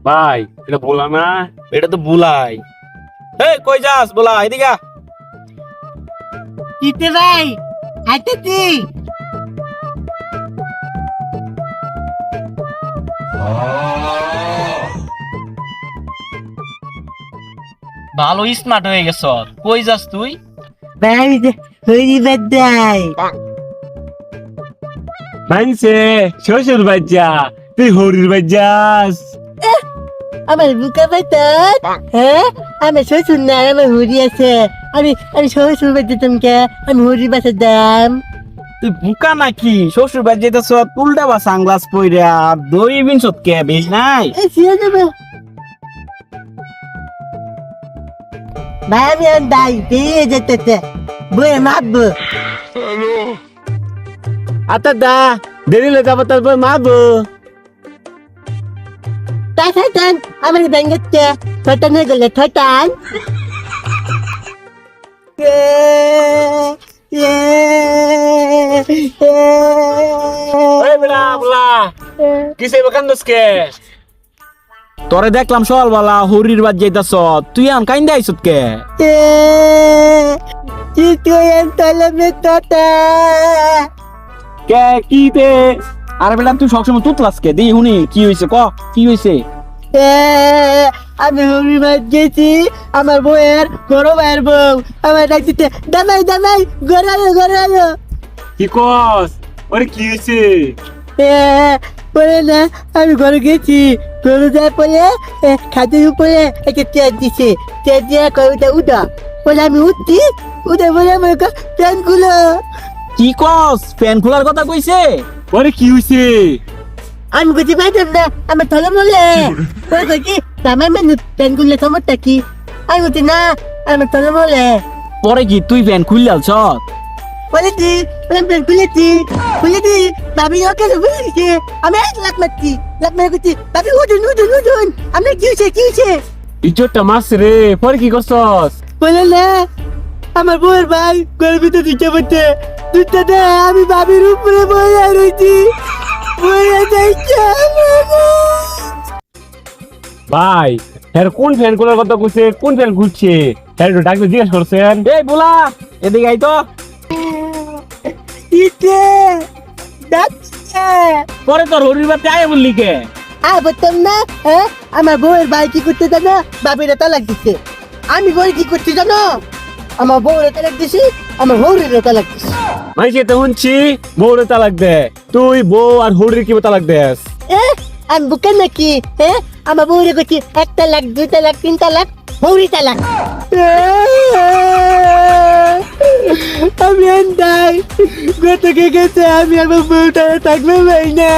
ভাই এটা বলা না। এটা তো বুলাই। এই কই যাস বলা, এদিকে আ। কিতে ভাই আইতেছি। ভালো স্মার্ট হয়ে গেছ। কই যাস তুই? ভাই হরি বাদাই মানছে শ্বশুর বাচ্চা, তুই হরির বাচ্চাস। আমার বুকা বাতাত। হ্যাঁ আমার শ্বশুর না, আমার হরি আছে। আমি আমি শ্বশুর বাচ্চা তোমাকে, আমি হরি বাচ্চা দাম। তুই বুকা নাকি? শ্বশুর বাড়ি যেতেছ উল্টা বা সানগ্লাস পইরা দই বিনছত কে বেশ নাই? শুয়ে যাবো ভাই, আমি আর দাই পেয়ে যেতেছে বয়ে মাপবো। আতা দা দেরি হলে যাবো, তারপর মারবো। তা শয়তান আমার ব্যাঙ্গেতে শয়তান হয়ে গেলে শয়তান। এই বেলা বলা কিসে বাকান দসকে? তোরে দেখলাম সকালবেলা হরির বাদ যাইতাছ, তুই আন কাইন্দা আইছত কে? কি তুই তলমে তোতা কে কি তে? আরে বেটা তুই সবসময় তুতলাস কে? দি হুনি কি হইছে ক, কি হইছে? আমি হরি মাছ গেছি, আমার বউয়ের বড় ভাইয়ের বউ আমার ডাকতে দামাই দামাই গড়ালো গড়ালো। কি কস? ওরে কি হইছে? বলে না আমি ঘরে গেছি, ঘরে যাওয়ার পরে খাদের উপরে একটা চেয়ার দিছে, চেয়ার দিয়ে কয়টা উঠা বলে আমি উঠছি, উঠে বলে আমার প্যান্ট গুলো। কি কস? ফ্যান খোলার কথা কইছে? ওরে কি হইছে? আমি বুঝতে পারতাম না, আমার থলে বলে ওই কইছি দামাই মানুষ প্যান্ট গুলো সমস্যা কি? আমি বলছি না আমার থলে বলে। পরে কি তুই ফ্যান খুললালছ? বলেছি প্যান্ট খুলেছি খুলেছি, ভাবি ওকে বলেছে, আমি এক লাখ মারছি, লাখ মারে করছি ভাবি উঠুন উঠুন উঠুন। আমি কি হয়েছে কি হয়েছে? ইজ্জতটা মাস রে, পরে কি করছস? বলে না আমার বউয়ের ভাই ঘরের ভিতরে দিতে পারতে দুধটা দে, আমি ভাবির উপরে বয়ে রয়েছি বয়ে যাইছে। ভাই হ্যাঁ কোন ফ্যান খোলার কথা কইছে? কোন ফ্যান খুলছে? হ্যাঁ একটু ডাক্তার জিজ্ঞেস করছেন? এই বলা এদিকে আই তো। দিতে যাচ্ছে পরে তোর হরির বাদ আয় বললি কে? বলতাম না। হ্যাঁ আমার বউয়ের ভাই কি করতে জানো? বাবিরা তালাক দিচ্ছে। আমি বই কি করতে জানো? আমার বউরে তালাক দিছি, আমার হৌরের তালাক দিছি। মাইকে তো শুনছি বউরে তালাক দে, তুই বউ আর হরির কি তালাক দেস? আমি বুকে নাকি? আমার বউরে করছি 1 তালাক 2 তালাক 3 তালাক হৌরি তালাক। আমি আন্দাই গত কে গেছে, আমি আমার বউটা থাকবে ভাই না।